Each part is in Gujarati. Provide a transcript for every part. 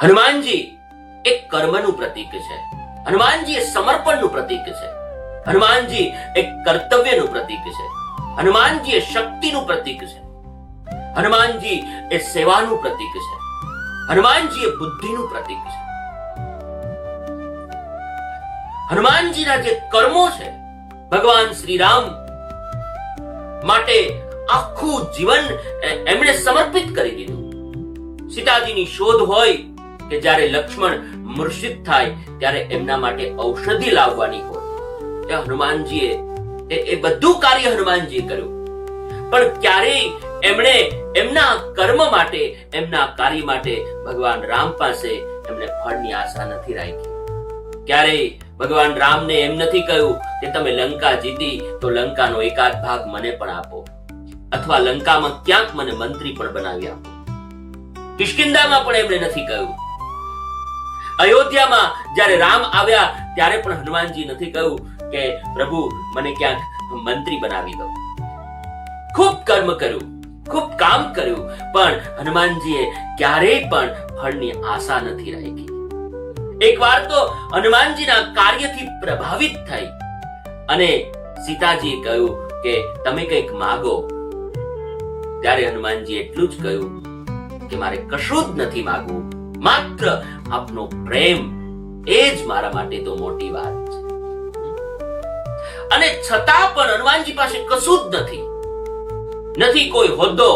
હનુમાનજી એક કર્મનું પ્રતીક છે. હનુમાનજી એ સમર્પણનું પ્રતીક છે. હનુમાનજી એક કર્તવ્યનું પ્રતીક છે. હનુમાનજી એ શક્તિનું પ્રતીક છે. હનુમાનજી એ સેવાનું પ્રતીક છે. હનુમાનજી એ બુદ્ધિનું પ્રતીક છે. હનુમાનજીના જે કર્મો છે, ભગવાન શ્રી રામ માટે આખું જીવન એમણે સમર્પિત કરી દીધું. સીતાજીની શોધ હોય કે જ્યારે લક્ષ્મણ મૂર્છિત થાય ત્યારે એમના માટે ઔષધિ લાવવાની હોય, એ હનુમાનજીએ એ બધું કાર્ય હનુમાનજીએ કર્યું. પણ ક્યારેય એમણે એમના કર્મ માટે, એમના કાર્ય માટે ભગવાન રામ પાસે એમણે ફળની આશા નથી રાખી. ક્યારેય ભગવાન રામને એમ નથી કહ્યું કે તમે લંકા જીતી તો લંકાનો એકાદ ભાગ મને પણ આપો, અથવા લંકામાં ક્યાંક મને મંત્રી પણ બનાવી આપો. કિષ્કિંધામાં પણ એમણે નથી કહ્યું. અયોધ્યામાં જ્યારે રામ આવ્યા ત્યારે પણ હનુમાનજી નથી કહ્યું કે પ્રભુ મને ક્યાંક મંત્રી બનાવી દો. ખૂબ કર્મ કર્યું, ખૂબ કામ કર્યું, પણ હનુમાનજીએ ક્યારેય પણ ફળની આશા નથી રાખી. એકવાર તો હનુમાનજીના કાર્યથી પ્રભાવિત થઈ અને સીતાજીએ કહ્યું કે તમે કંઈક માગો. ત્યારે હનુમાનજી એટલું જ કહ્યું કે મારે કશું જ નથી માંગવું, માત્ર આપનો પ્રેમ, એ જ મારા માટે તો મોટી વાત છે. અને છતાં પણ હનુમાનજી પાસે કશું જ નથી. નથી કોઈ હોદ્દો,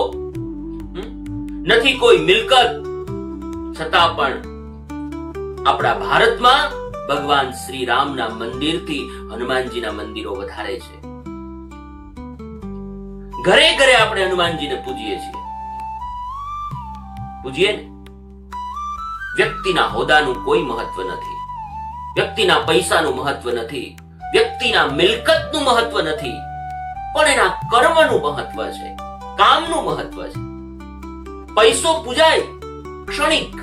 નથી કોઈ મિલકત, છતાં પણ આપણા ભારતમાં ભગવાન શ્રી રામના મંદિરથી હનુમાનજીના મંદિરો વધારે છે. ઘરે ઘરે આપણે હનુમાનજીને પૂજીએ છીએ. પૂજીએ ને. વ્યક્તિના હોદ્દાનું કોઈ મહત્વ નથી, વ્યક્તિના પૈસાનું મહત્વ નથી, વ્યક્તિના મિલકતનું મહત્વ નથી, પણ એના કર્મનું મહત્વ છે, કામનું મહત્વ છે. પૈસો પૂજાય ક્ષણિક,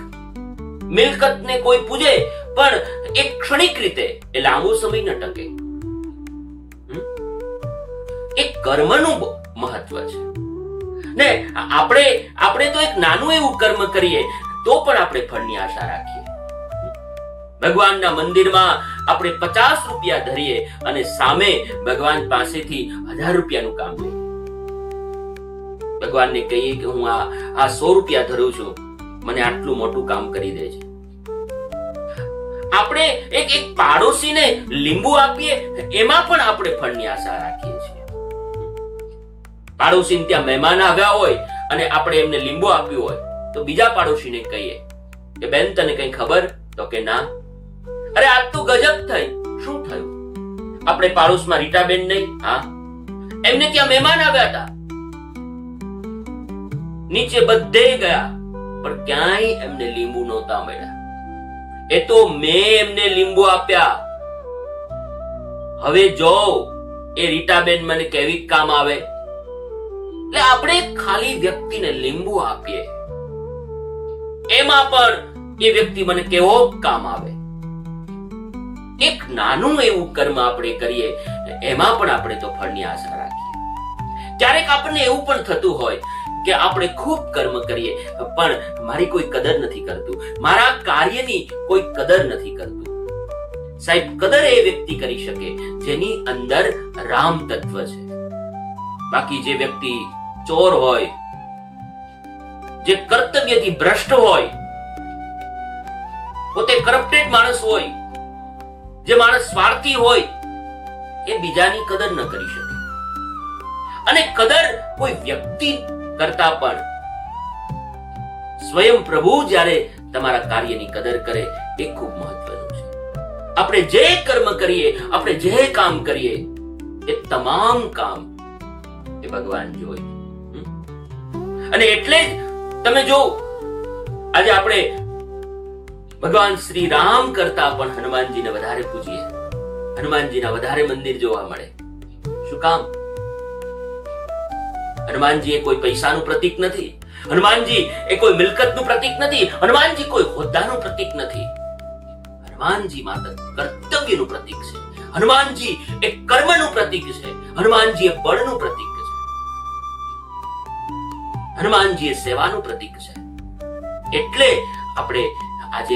મિલકતને કોઈ પૂજે પણ એક ક્ષણિક રીતે, એ લાંબો સમય ન ટકે. એ કર્મનું મહત્વ છે ને. આપણે તો એક નાનું એવું કર્મ કરીએ તો પણ આપણે ફળની આશા રાખીએ. ભગવાનના મંદિરમાં આપણે 50 રૂપિયા ધરીએ અને સામે ભગવાન પાસેથી 1000 રૂપિયાનું કામ લઈએ. ભગવાનને કહીએ કે હું આ 100 રૂપિયા ધરું છું, મને આટલું મોટું કામ કરી દે છે. આપણે એક પાડોશીને લીંબુ આપીએ, એમાં પણ આપણે ફળની આશા રાખીએ છીએ. પાડોશીને ત્યાં મહેમાન આવ્યા હોય અને આપણે એમને લીંબુ આપ્યું હોય તો બીજા પાડોશીને કહીએ કે બેન તને કઈ ખબર? તો કે ના. અરે આજ તો ગજબ થઈ. શું થયું? આપણે પાડોશમાં રીટાબેન નહીં, હા, એમને ત્યાં મહેમાન આવ્યા હતા, નીચે બધે ગયા પણ ક્યાંય એમને લીંબુ નહોતા મળ્યા. એ તો મેં એમને લીંબુ આપ્યા. હવે જો એ રીટાબેન મને કેવી કામ આવે? એટલે આપણે ખાલી વ્યક્તિને લીંબુ આપીએ, એમાં પણ એ વ્યક્તિ મને કેવો કામ આવે. એક નાનું એવું કર્મ આપણે કરીએ, એમાં પણ આપણે તો ફળની આશા રાખીએ. ક્યારેક આપણને એવું પણ થતું હોય કે આપણે ખૂબ કર્મ કરીએ પણ મારી કોઈ કદર નથી કરતું, મારા કાર્યની કોઈ કદર નથી કરતું. સાહેબ, કદર એ વ્યક્તિ કરી શકે જેની અંદર રામ તત્વ છે. બાકી જે વ્યક્તિ ચોર હોય, જે કર્તવ્યથી ભ્રષ્ટ હોય, પોતે કરપ્ટેડ માણસ હોય, જે માણસ સ્વાર્થી હોય, એ બીજાની કદર ન કરી શકે. અને કદર કોઈ વ્યક્તિ કરતા પણ સ્વયં પ્રભુ જ્યારે તમારા કાર્યની કદર કરે, એ ખૂબ મહત્વનું છે. આપણે જે કર્મ કરીએ, આપણે જે કામ કરીએ, એ તમામ કામ એ ભગવાન જોઈ. અને એટલે જ તમે જો આજે આપણે ભગવાન શ્રી રામ કરતા પણ હનુમાનજીને વધારે પૂજીએ, હનુમાનજીના વધારે મંદિર જોવા મળે. શું કામ? હનુમાનજી એ કોઈ પૈસાનું પ્રતીક નથી, હનુમાનજી એ કોઈ મિલકતનું પ્રતીક નથી, હનુમાનજી કોઈ હોદ્દાનું પ્રતીક નથી. હનુમાનજી માત્ર કર્તવ્યનું પ્રતીક છે. હનુમાનજી એ કર્મનું પ્રતીક છે. હનુમાનજી એ બળનું પ્રતીક છે. હનુમાનજી એ સેવાનું પ્રતીક છે. એટલે આપણે આજે